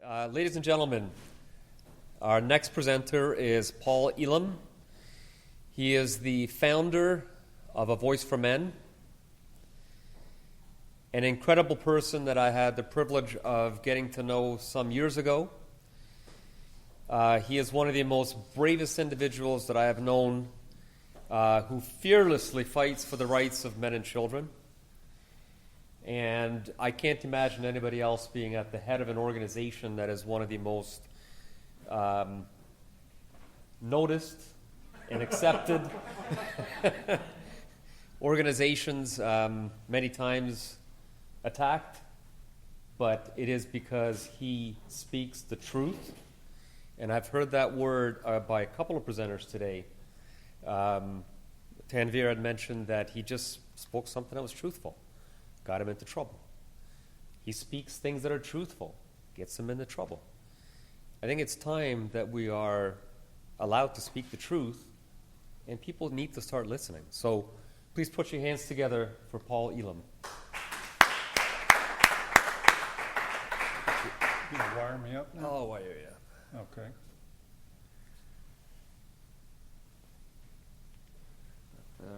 Ladies and gentlemen, our next presenter is Paul Elam. He is the founder of A Voice for Men, an incredible person that I had the privilege of getting to know some years ago. He is one of the most bravest individuals that I have known, who fearlessly fights for the rights of men and children. And I can't imagine anybody else being at the head of an organization that is one of the most noticed and accepted organizations, many times attacked, but it is because he speaks the truth. And I've heard that word by a couple of presenters today. Tanvir had mentioned that he just spoke something that was truthful. Got him into trouble. He speaks things that are truthful, gets him into trouble. I think it's time that we are allowed to speak the truth, and people need to start listening. So please put your hands together for Paul Elam. You gonna wire me up now? I'll wire you up. Okay.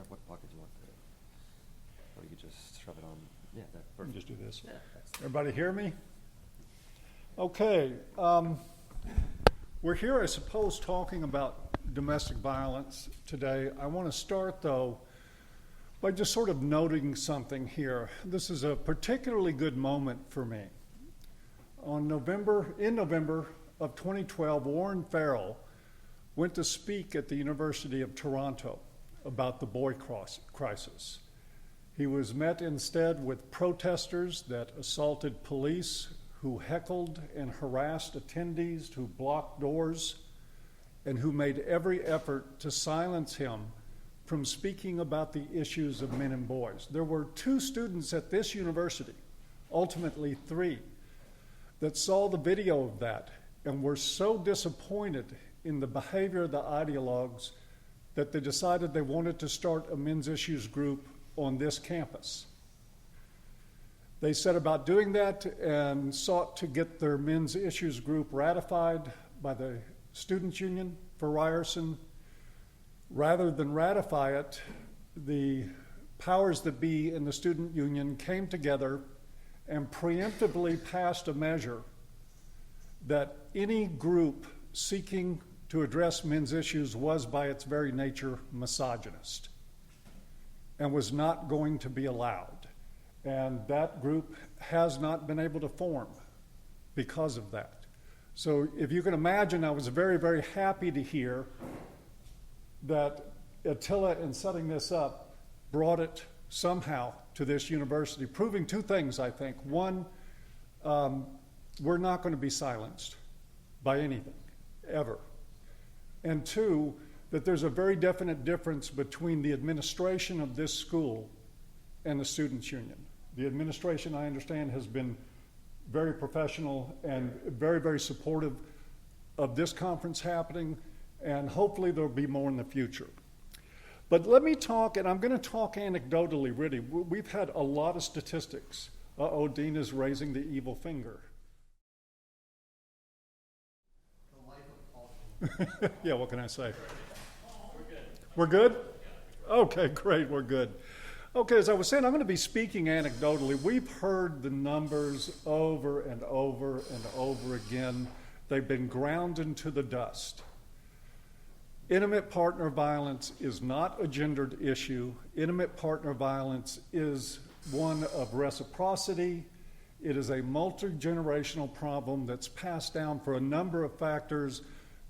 What pocket do you want there? Or you could just shove it on. Yeah, that Let me perfect. just do this. Yeah, Everybody hear me? Okay. We're here, I suppose, talking about domestic violence today. I want to start, though, by just sort of noting something here. This is a particularly good moment for me. In November of 2012, Warren Farrell went to speak at the University of Toronto about the boy crisis. He was met instead with protesters that assaulted police, who heckled and harassed attendees, who blocked doors, and who made every effort to silence him from speaking about the issues of men and boys. There were 2 students at this university, ultimately 3, that saw the video of that and were so disappointed in the behavior of the ideologues that they decided they wanted to start a men's issues group on this campus. They set about doing that and sought to get their men's issues group ratified by the Students' Union for Ryerson. Rather than ratify it, the powers that be in the student union came together and preemptively passed a measure that any group seeking to address men's issues was by its very nature misogynist and was not going to be allowed. And that group has not been able to form because of that. So if you can imagine, I was very, very happy to hear that Attila, in setting this up, brought it somehow to this university, proving 2 things, I think. One, we're not going to be silenced by anything, ever. And 2, that there's a very definite difference between the administration of this school and the Students' Union. The administration, I understand, has been very professional and very, very supportive of this conference happening, and hopefully there'll be more in the future. But let me talk, and I'm going to talk anecdotally, really. We've had a lot of statistics. Dean is raising the evil finger. Yeah, what can I say? We're good? Okay, great, we're good. Okay, as I was saying, I'm going to be speaking anecdotally. We've heard the numbers over and over and over again. They've been ground into the dust. Intimate partner violence is not a gendered issue. Intimate partner violence is one of reciprocity. It is a multi-generational problem that's passed down for a number of factors: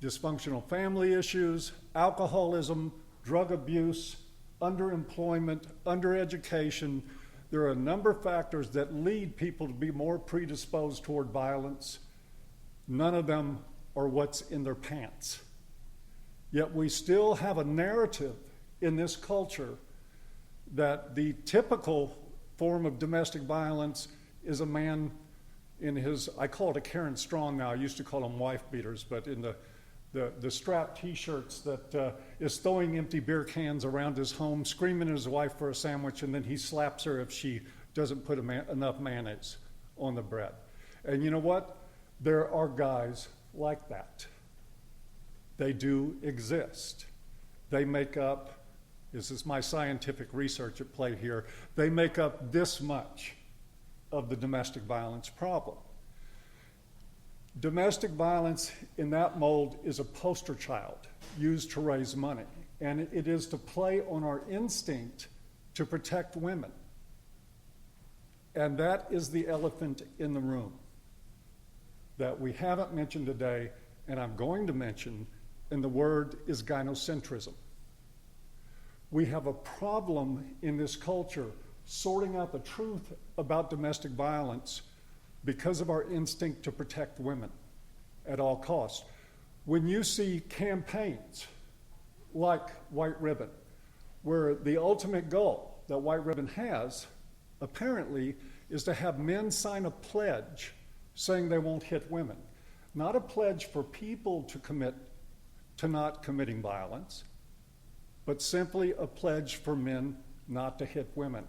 dysfunctional family issues, alcoholism, drug abuse, underemployment, undereducation. There are a number of factors that lead people to be more predisposed toward violence. None of them are what's in their pants. Yet we still have a narrative in this culture that the typical form of domestic violence is a man in his, I call it a Karen Strong now, I used to call them wife beaters, but in the strap T-shirts that is throwing empty beer cans around his home, screaming at his wife for a sandwich, and then he slaps her if she doesn't put enough mayonnaise on the bread. And you know what? There are guys like that. They do exist. They make up, this is my scientific research at play here, they make up this much of the domestic violence problem. Domestic violence in that mold is a poster child used to raise money, and it is to play on our instinct to protect women. And that is the elephant in the room that we haven't mentioned today, and I'm going to mention, and the word is gynocentrism. We have a problem in this culture sorting out the truth about domestic violence because of our instinct to protect women at all costs. When you see campaigns like White Ribbon, where the ultimate goal that White Ribbon has, apparently, is to have men sign a pledge saying they won't hit women. Not a pledge for people to commit to not committing violence, but simply a pledge for men not to hit women.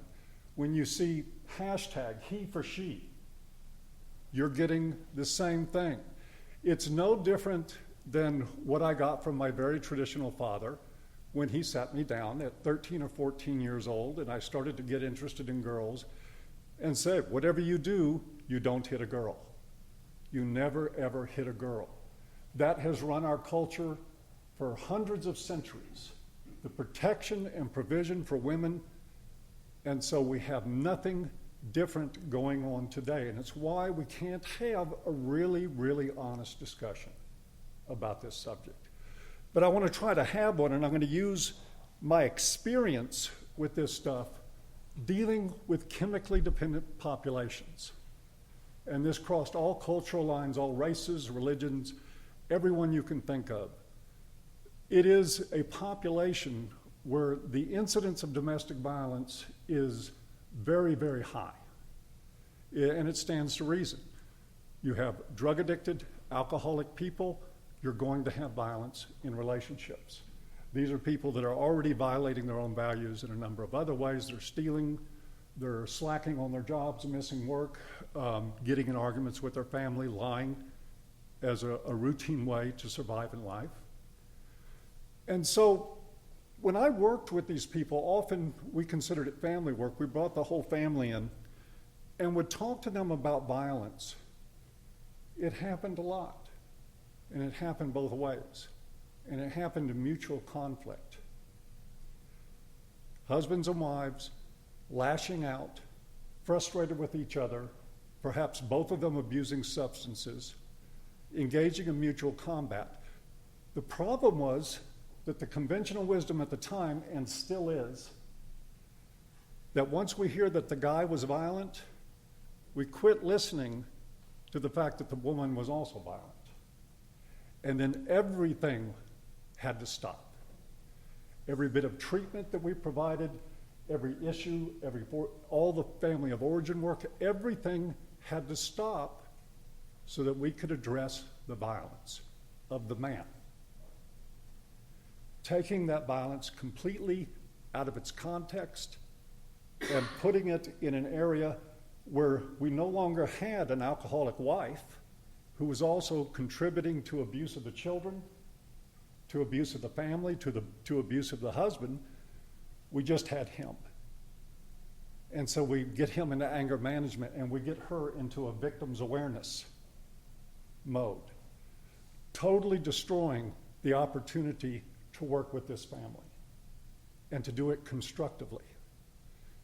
When you see hashtag he for she, you're getting the same thing. It's no different than what I got from my very traditional father when he sat me down at 13 or 14 years old and I started to get interested in girls and said, whatever you do, you don't hit a girl. You never, ever hit a girl. That has run our culture for hundreds of centuries, the protection and provision for women, and so we have nothing different going on today, and it's why we can't have a really, really honest discussion about this subject. But I want to try to have one, and I'm going to use my experience with this stuff dealing with chemically dependent populations. And this crossed all cultural lines, all races, religions, everyone you can think of. It is a population where the incidence of domestic violence is very, very high. And it stands to reason. You have drug addicted, alcoholic people, you're going to have violence in relationships. These are people that are already violating their own values in a number of other ways. They're stealing, they're slacking on their jobs, missing work, getting in arguments with their family, lying as a routine way to survive in life. And so when I worked with these people, often we considered it family work. We brought the whole family in and would talk to them about violence. It happened a lot, and it happened both ways, and it happened in mutual conflict. Husbands and wives lashing out, frustrated with each other, perhaps both of them abusing substances, engaging in mutual combat. The problem was that the conventional wisdom at the time, and still is, that once we hear that the guy was violent, we quit listening to the fact that the woman was also violent. And then everything had to stop. Every bit of treatment that we provided, every issue, all the family of origin work, everything had to stop so that we could address the violence of the man. Taking that violence completely out of its context and putting it in an area where we no longer had an alcoholic wife who was also contributing to abuse of the children, to abuse of the family, to abuse of the husband. We just had him. And so we get him into anger management and we get her into a victim's awareness mode, totally destroying the opportunity to work with this family and to do it constructively.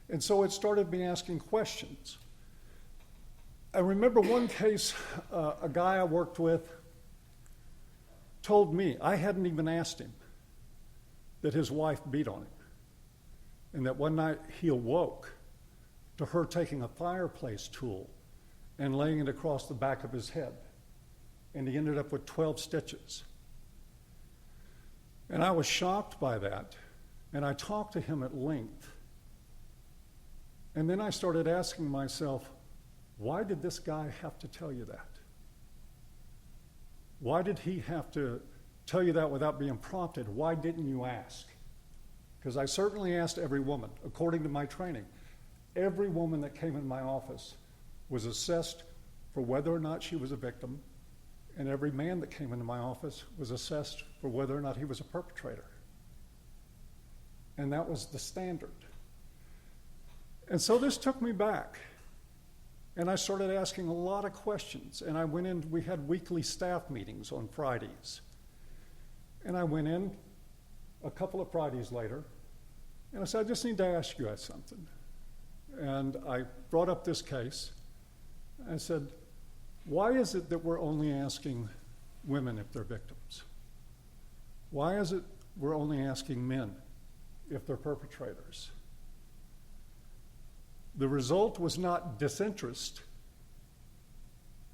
And so it started me asking questions. I remember one case, a guy I worked with told me, I hadn't even asked him, that his wife beat on him. And that one night he awoke to her taking a fireplace tool and laying it across the back of his head. And he ended up with 12 stitches. And I was shocked by that. And I talked to him at length. And then I started asking myself, why did this guy have to tell you that? Why did he have to tell you that without being prompted? Why didn't you ask? Because I certainly asked every woman, according to my training. Every woman that came in my office was assessed for whether or not she was a victim, And every man that came into my office was assessed for whether or not he was a perpetrator. And that was the standard. And so this took me back. And I started asking a lot of questions. And I went in, we had weekly staff meetings on Fridays. And I went in a couple of Fridays later, and I said, I just need to ask you guys something. And I brought up this case. I said, why is it that we're only asking women if they're victims? Why is it we're only asking men if they're perpetrators? The result was not disinterest.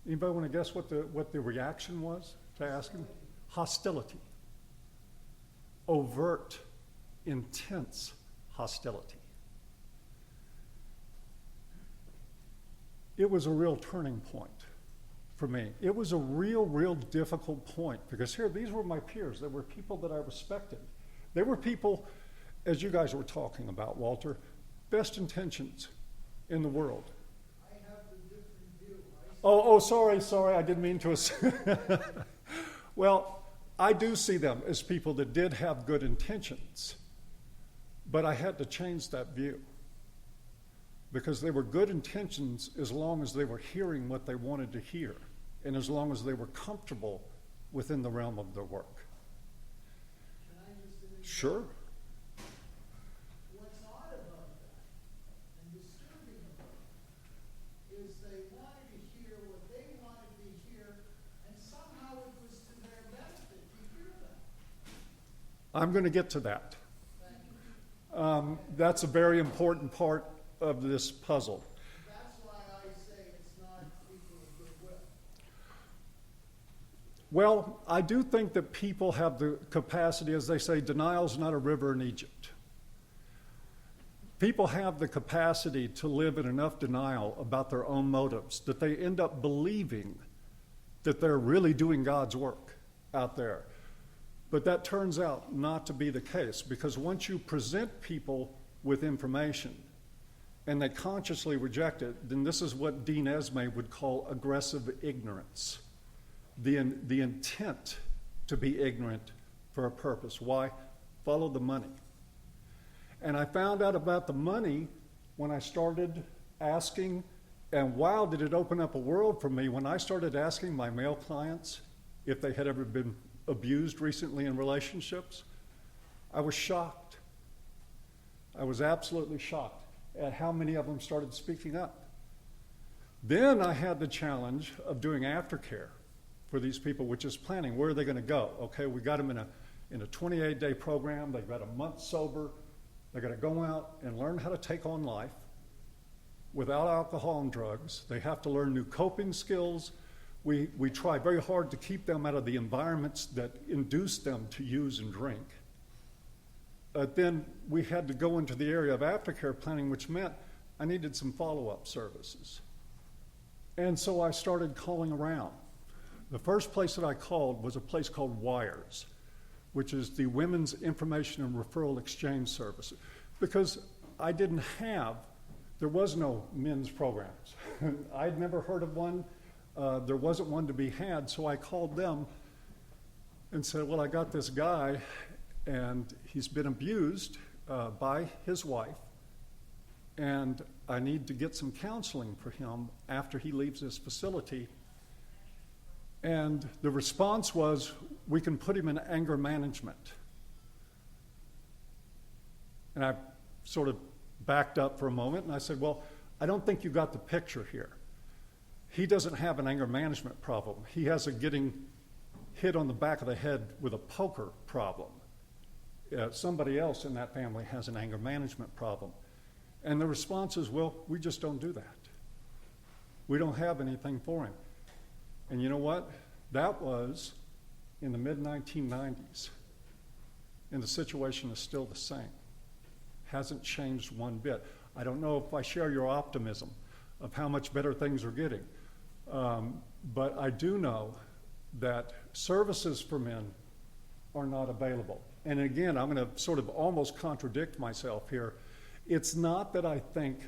Anybody want to guess what the reaction was to asking? Hostility. Overt, intense hostility. It was a real turning point for me. It was a real difficult point because here, these were my peers. They were people that I respected. They were people, as you guys were talking about, Walter, best intentions in the world. I have a different view. Sorry, I didn't mean to. Well, I do see them as people that did have good intentions, but I had to change that view because they were good intentions as long as they were hearing what they wanted to hear and as long as they were comfortable within the realm of their work. Can I just interject? Sure. What's odd about that and disturbing about it is they wanted to hear what they wanted to hear, and somehow it was to their benefit to hear that. I'm going to get to that. Thank you. That's a very important part of this puzzle. That's why I say it's not people of goodwill. Well, I do think that people have the capacity, as they say, denial's not a river in Egypt. People have the capacity to live in enough denial about their own motives that they end up believing that they're really doing God's work out there. But that turns out not to be the case because once you present people with information and they consciously reject it, then this is what Dean Esme would call aggressive ignorance. The intent to be ignorant for a purpose. Why? Follow the money. And I found out about the money when I started asking, and wow, did it open up a world for me when I started asking my male clients if they had ever been abused recently in relationships. I was shocked. I was absolutely shocked at how many of them started speaking up. Then I had the challenge of doing aftercare for these people, which is planning. Where are they going to go? Okay, we got them in a 28-day program. They've got a month sober. They're going to go out and learn how to take on life without alcohol and drugs. They have to learn new coping skills. We try very hard to keep them out of the environments that induce them to use and drink. Then we had to go into the area of aftercare planning, which meant I needed some follow-up services. And so I started calling around. The first place that I called was a place called WIRES, which is the Women's Information and Referral Exchange Service, because there was no men's programs. I'd never heard of one. There wasn't one to be had, so I called them and said, well, I got this guy, and he's been abused by his wife, and I need to get some counseling for him after he leaves this facility. And the response was, we can put him in anger management. And I sort of backed up for a moment, and I said, well, I don't think you got the picture here. He doesn't have an anger management problem. He has a getting hit on the back of the head with a poker problem. Somebody else in that family has an anger management problem. And the response is, well, we just don't do that. We don't have anything for him. And you know what? That was in the mid-1990s. And the situation is still the same. Hasn't changed one bit. I don't know if I share your optimism of how much better things are getting. But I do know that services for men are not available. And again, I'm going to sort of almost contradict myself here. It's not that I think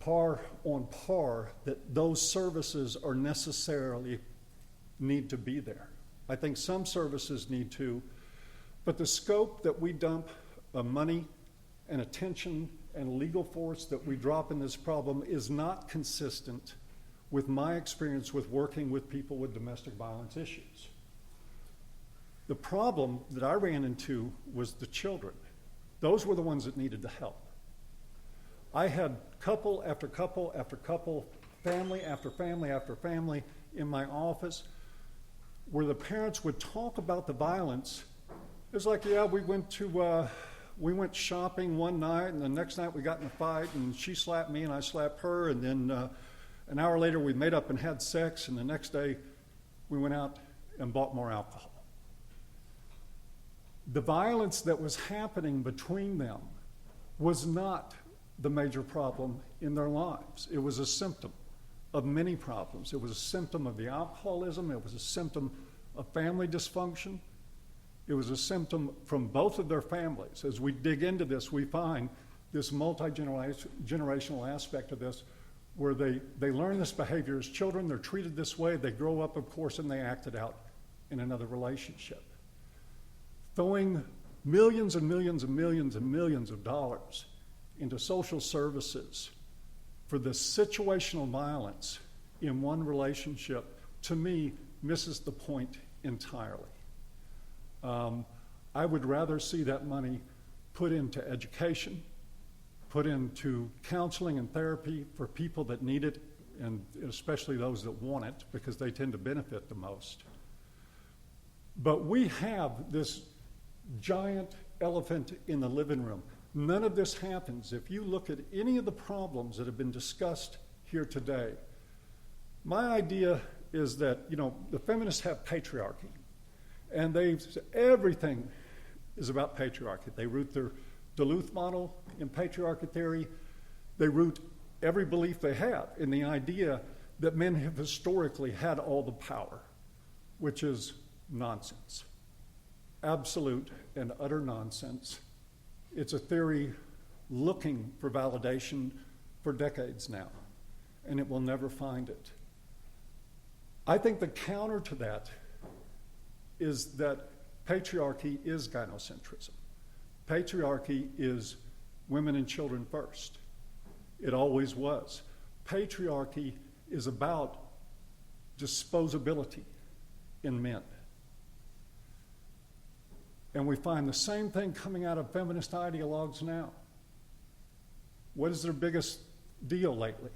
on par that those services are necessarily need to be there. I think some services need to, but the scope that we dump money and attention and legal force that we drop in this problem is not consistent with my experience with working with people with domestic violence issues. The problem that I ran into was the children. Those were the ones that needed the help. I had couple after couple after couple, family after family after family in my office where the parents would talk about the violence. It was like, yeah, we went shopping one night, and the next night we got in a fight, and she slapped me and I slapped her, and then an hour later we made up and had sex, and the next day we went out and bought more alcohol. The violence that was happening between them was not the major problem in their lives. It was a symptom of many problems. It was a symptom of the alcoholism. It was a symptom of family dysfunction. It was a symptom from both of their families. As we dig into this, we find this multi-generational aspect of this where they learn this behavior as children, they're treated this way, they grow up, of course, and they act it out in another relationship. Throwing millions and millions and millions and millions of dollars into social services for the situational violence in one relationship, to me, misses the point entirely. I would rather see that money put into education, put into counseling and therapy for people that need it, and especially those that want it, because they tend to benefit the most. But we have this giant elephant in the living room. None of this happens. If you look at any of the problems that have been discussed here today, my idea is that, the feminists have patriarchy. And everything is about patriarchy. They root their Duluth model in patriarchy theory. They root every belief they have in the idea that men have historically had all the power, which is nonsense. Absolute and utter nonsense. It's a theory looking for validation for decades now, and it will never find it. I think the counter to that is that patriarchy is gynocentrism. Patriarchy is women and children first. It always was. Patriarchy is about disposability in men. And we find the same thing coming out of feminist ideologues now. What is their biggest deal lately?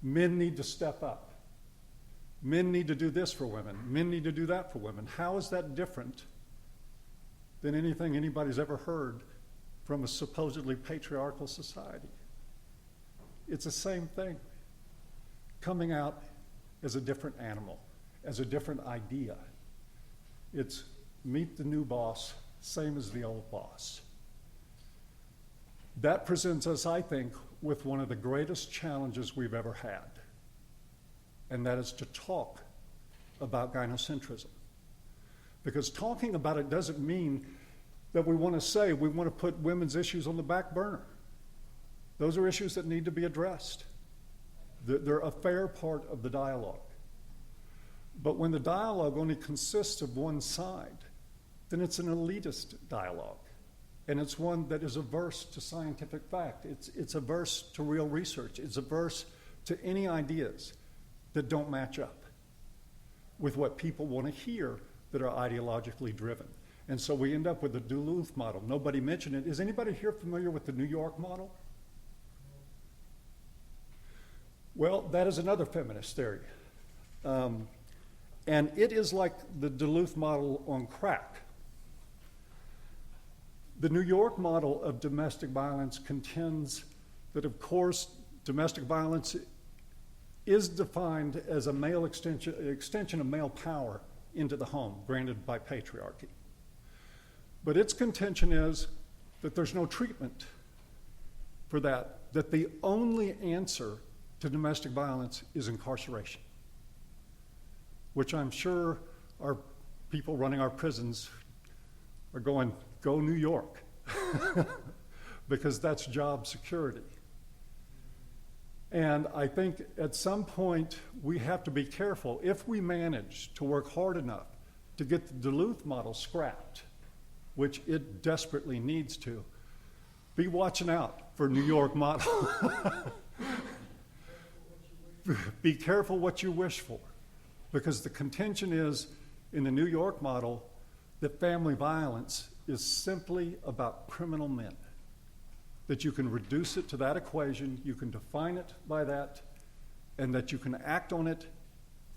Men need to step up. Men need to do this for women. Men need to do that for women. How is that different than anything anybody's ever heard from a supposedly patriarchal society? It's the same thing, coming out as a different animal, as a different idea. It's meet the new boss, same as the old boss. That presents us, I think, with one of the greatest challenges we've ever had, and that is to talk about gynocentrism. Because talking about it doesn't mean that we want to say we want to put women's issues on the back burner. Those are issues that need to be addressed. They're a fair part of the dialogue. But when the dialogue only consists of one side, then it's an elitist dialogue. And it's one that is averse to scientific fact. It's averse to real research. It's averse to any ideas that don't match up with what people want to hear that are ideologically driven. And so we end up with the Duluth model. Nobody mentioned it. Is anybody here familiar with the New York model? Well, that is another feminist theory. And it is like the Duluth model on crack. The New York model of domestic violence contends that, of course, domestic violence is defined as a male extension of male power into the home, granted by patriarchy. But its contention is that there's no treatment for that the only answer to domestic violence is incarceration, which I'm sure our people running our prisons are going, go New York, because that's job security. And I think at some point we have to be careful. If we manage to work hard enough to get the Duluth model scrapped, which it desperately needs to, be watching out for New York model. Be careful what you wish for, because the contention is in the New York model that family violence is simply about criminal men. That you can reduce it to that equation, you can define it by that, and that you can act on it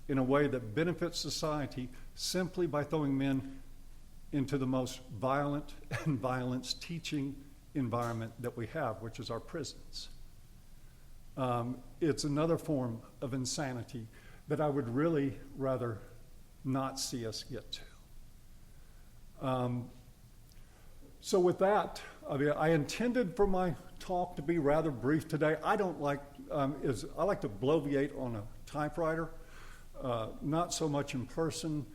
in a way that benefits society simply by throwing men into the most violent and violence teaching environment that we have, which is our prisons. It's another form of insanity that I would really rather not see us get to. So with that, I intended for my talk to be rather brief today. I don't like, I like to bloviate on a typewriter, not so much in person,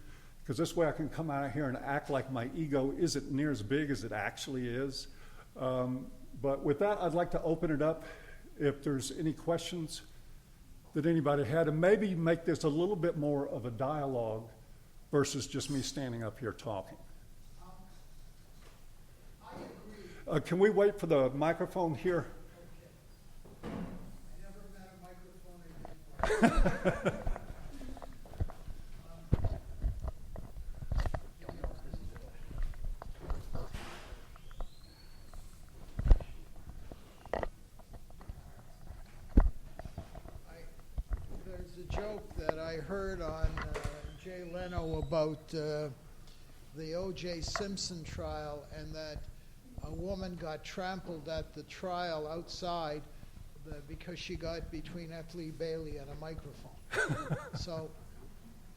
because this way I can come out of here and act like my ego isn't near as big as it actually is. But with that, I'd like to open it up if there's any questions that anybody had, and maybe make this a little bit more of a dialogue versus just me standing up here talking. I agree. Can we wait for the microphone here? Okay. I never met a microphone before. There's a joke that I heard on Jay Leno about the O.J. Simpson trial, and that a woman got trampled at the trial outside because she got between F. Lee Bailey and a microphone. So,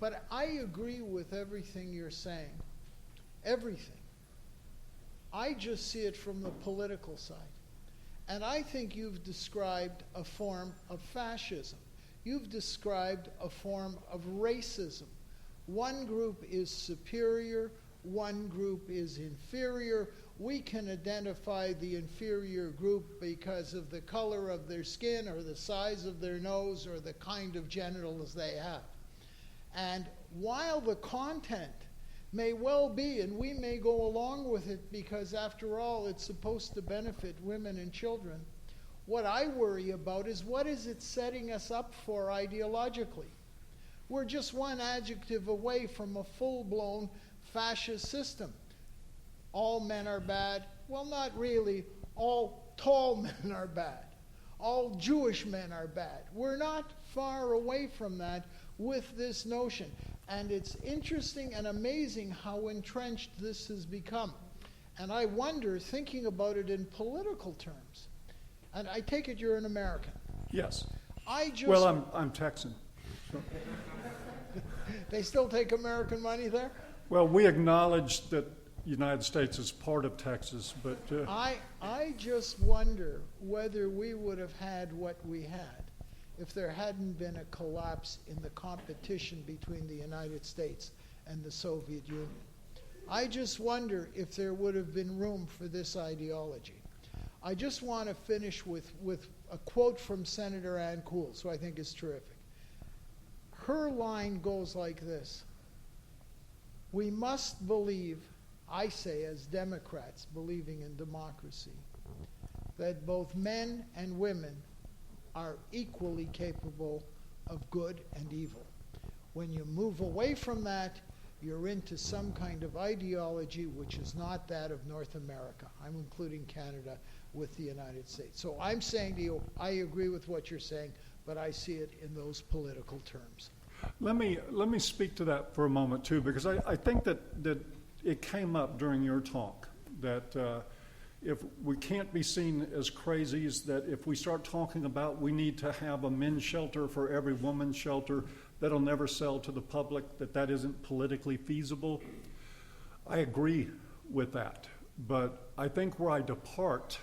but I agree with everything you're saying. Everything. I just see it from the political side. And I think you've described a form of fascism. You've described a form of racism. One group is superior, one group is inferior. We can identify the inferior group because of the color of their skin or the size of their nose or the kind of genitals they have. And while the content may well be, and we may go along with it because after all it's supposed to benefit women and children, what I worry about is what is it setting us up for ideologically? We're just one adjective away from a full-blown fascist system. All men are bad. Well, not really. All tall men are bad. All Jewish men are bad. We're not far away from that with this notion. And it's interesting and amazing how entrenched this has become. And I wonder, thinking about it in political terms, and I take it you're an American. Yes. Well, I'm Texan. So. They still take American money there? Well, we acknowledge that the United States is part of Texas, but... I just wonder whether we would have had what we had if there hadn't been a collapse in the competition between the United States and the Soviet Union. I just wonder if there would have been room for this ideology. I just want to finish with a quote from Senator Ann Coulls, who I think is terrific. Her line goes like this: we must believe, I say as Democrats believing in democracy, that both men and women are equally capable of good and evil. When you move away from that, you're into some kind of ideology which is not that of North America. I'm including Canada with the United States. So I'm saying to you, I agree with what you're saying, but I see it in those political terms. Let me speak to that for a moment too, because I think that it came up during your talk that if we can't be seen as crazies, that if we start talking about we need to have a men's shelter for every woman's shelter that'll never sell to the public, that isn't politically feasible. I agree with that, but I think where I depart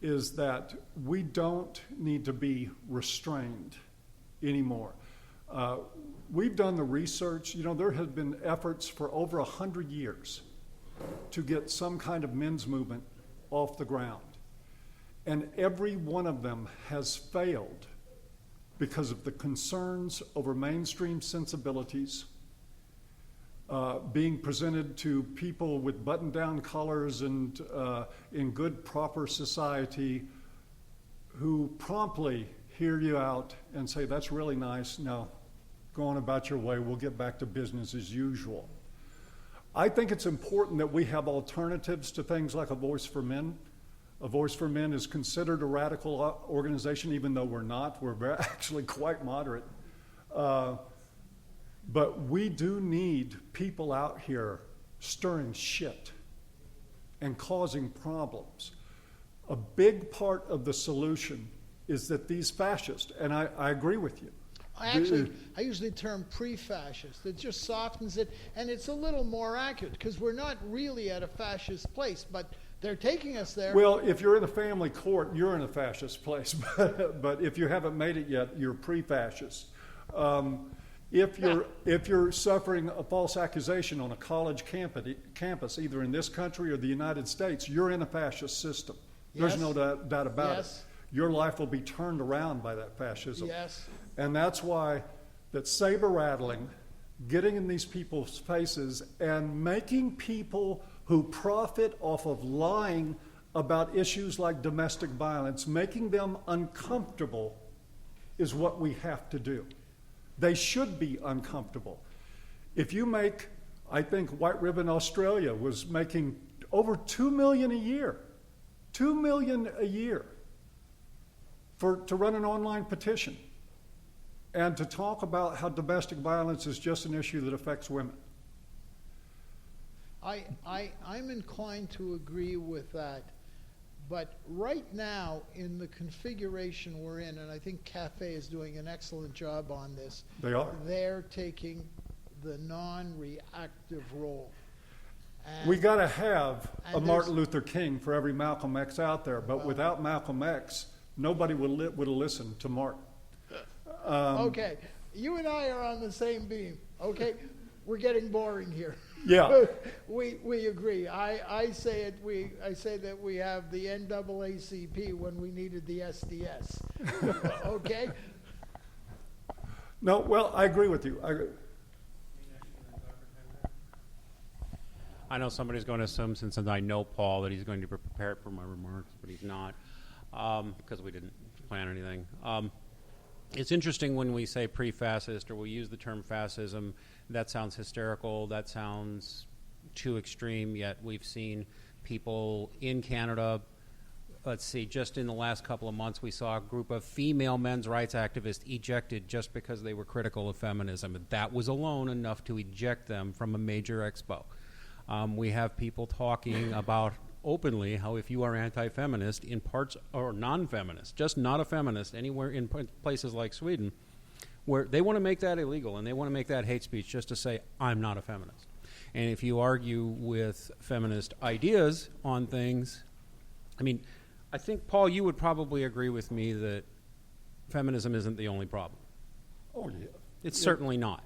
is that we don't need to be restrained anymore. We've done the research. You know, there have been efforts for over 100 years to get some kind of men's movement off the ground. And every one of them has failed because of the concerns over mainstream sensibilities, being presented to people with button-down collars and in good, proper society who promptly hear you out and say, that's really nice, now go on about your way, we'll get back to business as usual. I think it's important that we have alternatives to things like A Voice for Men. A Voice for Men is considered a radical organization, even though we're not. We're actually quite moderate. But we do need people out here stirring shit and causing problems. A big part of the solution is that these fascists, and I agree with you. I use the term pre-fascist. It just softens it, and it's a little more accurate, because we're not really at a fascist place, but they're taking us there. Well, if you're in a family court, you're in a fascist place. But if you haven't made it yet, you're pre-fascist. If you're suffering a false accusation on a college campus, either in this country or the United States, you're in a fascist system. Yes. There's no doubt about Yes. it. Your life will be turned around by that fascism. Yes. And that's why that saber rattling, getting in these people's faces and making people who profit off of lying about issues like domestic violence, making them uncomfortable is what we have to do. They should be uncomfortable. If you make, I think White Ribbon Australia was making over $2 million a year, $2 million a year to run an online petition and to talk about how domestic violence is just an issue that affects women. I'm inclined to agree with that. But right now, in the configuration we're in, and I think CAFE is doing an excellent job on this. They are. They're taking the non-reactive role. And, We got to have a and Martin Luther King for every Malcolm X out there, but without Malcolm X, nobody would have listened to Martin. okay, you and I are on the same beam. Okay, we're getting boring here. Yeah. we agree. I say that we have the NAACP when we needed the SDS. Okay. No, well, I agree with you. I know somebody's going to assume, since I know Paul, that he's going to be prepared for my remarks, but he's not, because we didn't plan anything. It's interesting when we say pre-fascist or we use the term fascism, that sounds hysterical, that sounds too extreme, yet we've seen people in Canada, let's see, just in the last couple of months we saw a group of female men's rights activists ejected just because they were critical of feminism. That was alone enough to eject them from a major expo. We have people talking about openly how if you are anti-feminist in parts, or non-feminist, just not a feminist, anywhere in places like Sweden, where they want to make that illegal and they want to make that hate speech just to say, I'm not a feminist. And if you argue with feminist ideas on things, I mean, I think, Paul, you would probably agree with me that feminism isn't the only problem. Oh, yeah. It's certainly not.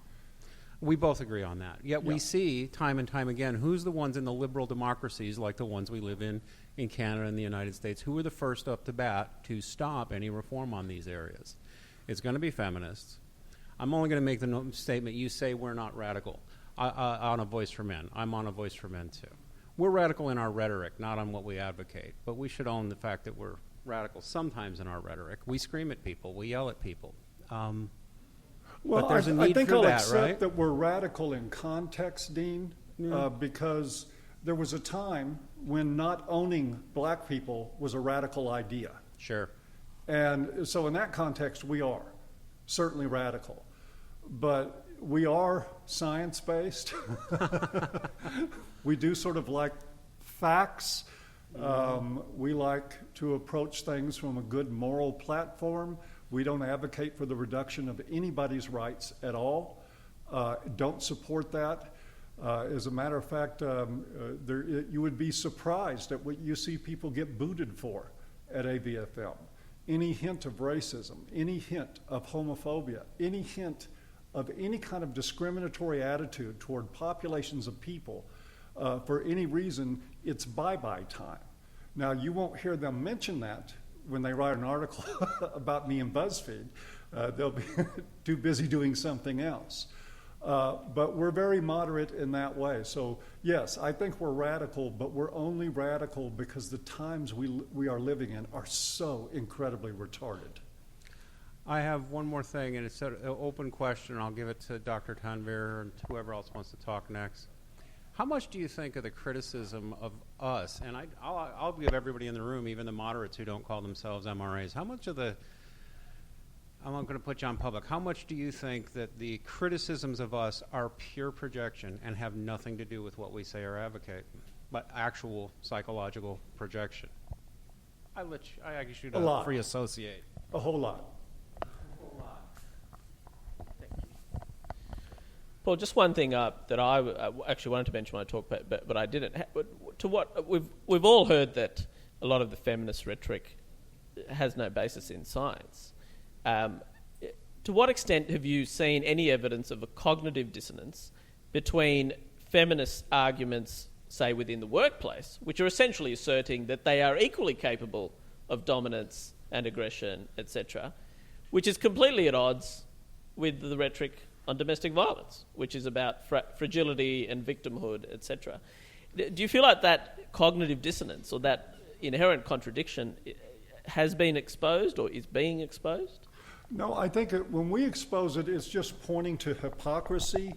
We both agree on that. Yet we see time and time again who's the ones in the liberal democracies like the ones we live in Canada and the United States, who are the first up to bat to stop any reform on these areas. It's going to be feminists. I'm only going to make the statement, you say we're not radical on A Voice for Men. I'm on A Voice for Men too. We're radical in our rhetoric, not on what we advocate, but we should own the fact that we're radical sometimes in our rhetoric. We scream at people. We yell at people. Well, but there's a I need think for I'll that, accept right? that we're radical in context, Dean, because there was a time when not owning black people was a radical idea. Sure. And so in that context, we are certainly radical. But we are science-based. We do sort of like facts. We like to approach things from a good moral platform. We don't advocate for the reduction of anybody's rights at all. Don't support that. As a matter of fact, you would be surprised at what you see people get booted for at AVFM. Any hint of racism, any hint of homophobia, any hint of any kind of discriminatory attitude toward populations of people for any reason, it's bye-bye time. Now, you won't hear them mention that when they write an article about me in BuzzFeed. They'll be too busy doing something else. But we're very moderate in that way. So yes, I think we're radical, but we're only radical because the times we are living in are so incredibly retarded. I have one more thing, and it's an open question. I'll give it to Dr. Tanvir and whoever else wants to talk next. How much do you think of the criticism of us, and I'll give everybody in the room, even the moderates who don't call themselves MRAs, how much of the, I'm not going to put you on public, how much do you think that the criticisms of us are pure projection and have nothing to do with what we say or advocate, but actual psychological projection? I guess you to free associate. A whole lot. Paul, just one thing that I actually wanted to mention when I talked, but I didn't. To what we've all heard that a lot of the feminist rhetoric has no basis in science. To what extent have you seen any evidence of a cognitive dissonance between feminist arguments, say within the workplace, which are essentially asserting that they are equally capable of dominance and aggression, etc., which is completely at odds with the rhetoric on domestic violence, which is about fragility and victimhood, etc. Do you feel like that cognitive dissonance or that inherent contradiction has been exposed or is being exposed? No, I think when we expose it, it's just pointing to hypocrisy.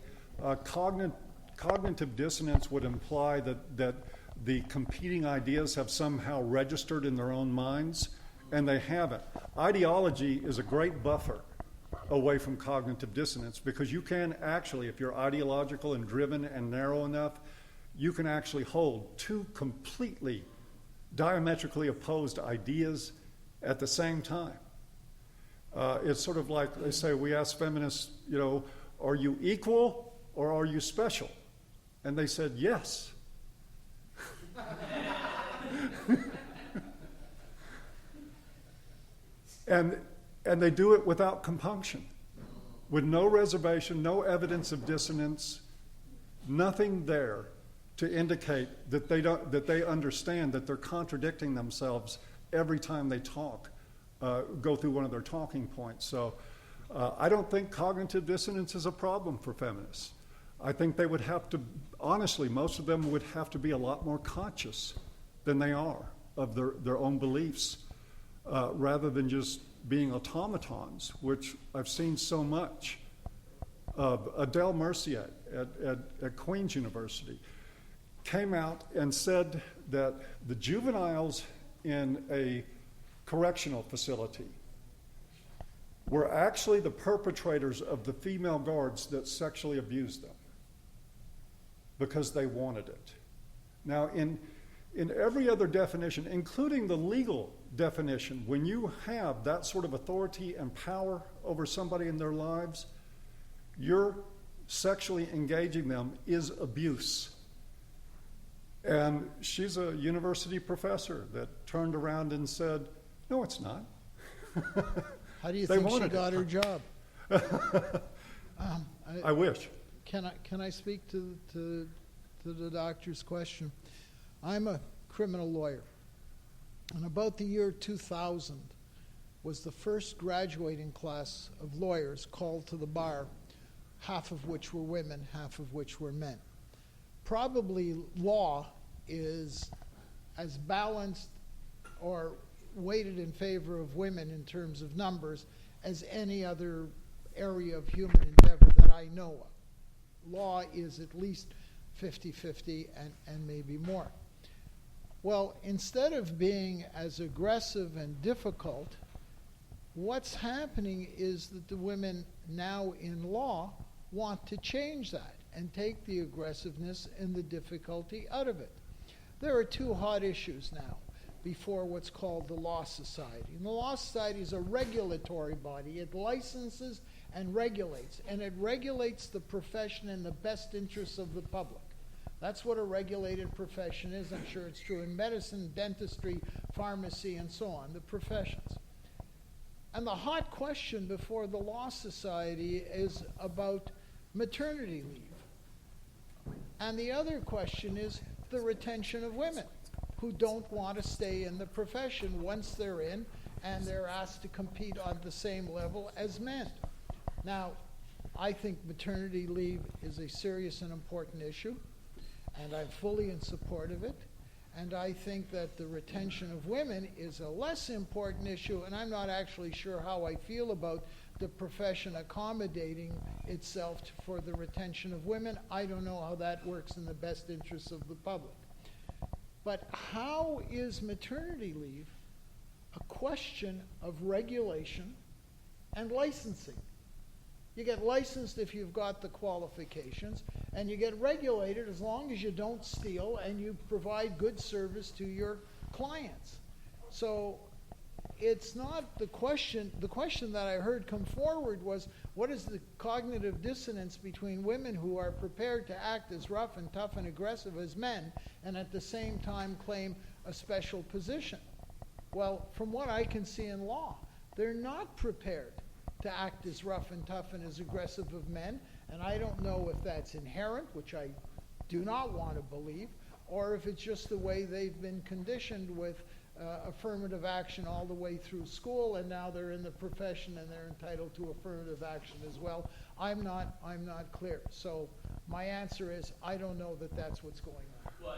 Cognitive dissonance would imply that the competing ideas have somehow registered in their own minds, and they haven't. Ideology is a great buffer away from cognitive dissonance, because you can actually, if you're ideological and driven and narrow enough, you can actually hold two completely diametrically opposed ideas at the same time. It's sort of like they say, we ask feminists, are you equal or are you special? And they said, yes. And they do it without compunction, with no reservation, no evidence of dissonance, nothing there to indicate that they understand that they're contradicting themselves every time they talk, go through one of their talking points. So I don't think cognitive dissonance is a problem for feminists. I think they would have to, honestly, most of them would have to be a lot more conscious than they are of their own beliefs, rather than just being automatons, which I've seen so much of. Adele Mercier at Queen's University came out and said that the juveniles in a correctional facility were actually the perpetrators of the female guards that sexually abused them because they wanted it. Now, in every other definition, including the legal definition, when you have that sort of authority and power over somebody in their lives, you're sexually engaging them is abuse. And she's a university professor that turned around and said, no, it's not. How do you think she got her job? I wish. Can I speak to the doctor's question? I'm a criminal lawyer, and about the year 2000 was the first graduating class of lawyers called to the bar, half of which were women, half of which were men. Probably law is as balanced or weighted in favor of women in terms of numbers as any other area of human endeavor that I know of. Law is at least 50-50 and maybe more. Well, instead of being as aggressive and difficult, what's happening is that the women now in law want to change that and take the aggressiveness and the difficulty out of it. There are two hot issues now before what's called the Law Society. And the Law Society is a regulatory body. It licenses and regulates the profession in the best interests of the public. That's what a regulated profession is. I'm sure it's true in medicine, dentistry, pharmacy, and so on, the professions. And the hot question before the Law Society is about maternity leave. And the other question is the retention of women. who don't want to stay in the profession once they're in and they're asked to compete on the same level as men. Now, I think maternity leave is a serious and important issue, and I'm fully in support of it. And I think that the retention of women is a less important issue, and I'm not actually sure how I feel about the profession accommodating itself for the retention of women. I don't know how that works in the best interests of the public. But how is maternity leave a question of regulation and licensing? You get licensed if you've got the qualifications, and you get regulated as long as you don't steal and you provide good service to your clients. So it's not the question. The question that I heard come forward was, what is the cognitive dissonance between women who are prepared to act as rough and tough and aggressive as men and at the same time claim a special position? Well, from what I can see in law, they're not prepared to act as rough and tough and as aggressive of men, and I don't know if that's inherent, which I do not want to believe, or if it's just the way they've been conditioned with affirmative action all the way through school, and now they're in the profession and they're entitled to affirmative action as well. I'm not clear. So my answer is I don't know that that's what's going on. Well,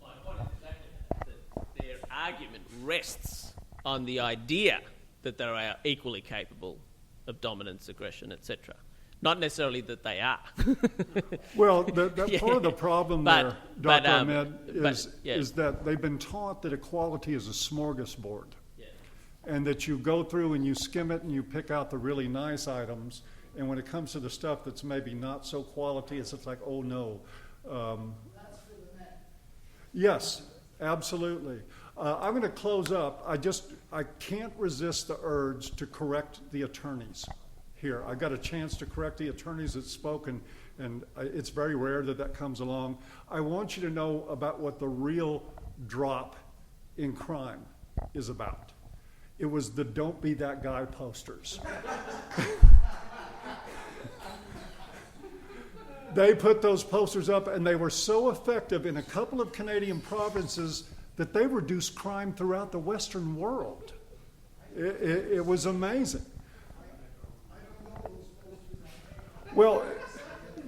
my point is exactly that their argument rests on the idea that they are equally capable of dominance, aggression, etc. Not necessarily that they are. Well, that Yeah. part of the problem But- there, but, Dr. Ahmed, yeah. is that they've been taught that equality is a smorgasbord. Yeah. And that you go through and you skim it and you pick out the really nice items, and when it comes to the stuff that's maybe not so quality, it's like, oh no. That's for the men. Yes, absolutely. I'm going to close up. I can't resist the urge to correct the attorneys here. I got a chance to correct the attorneys that spoke, and it's very rare that that comes along. I want you to know about what the real drop in crime is about. It was the "Don't Be That Guy" posters. They put those posters up, and they were so effective in a couple of Canadian provinces that they reduced crime throughout the Western world. It was amazing. Well,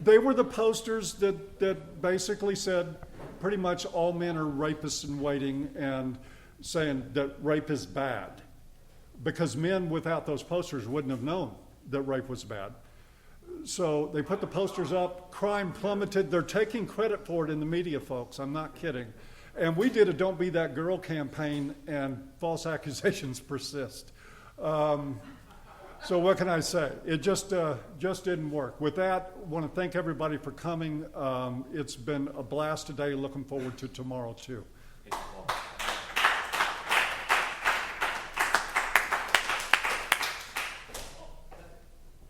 they were the posters that basically said pretty much all men are rapists in waiting, and saying that rape is bad. Because men without those posters wouldn't have known that rape was bad. So they put the posters up, crime plummeted. They're taking credit for it in the media, folks. I'm not kidding. And we did a "Don't Be That Girl" campaign, and false accusations persist. So what can I say? It just didn't work. With that, I want to thank everybody for coming. It's been a blast today. Looking forward to tomorrow, too.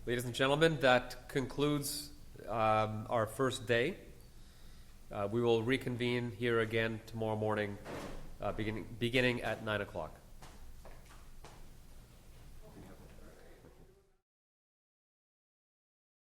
Ladies and gentlemen, that concludes our first day. We will reconvene here again tomorrow morning, beginning at 9 o'clock.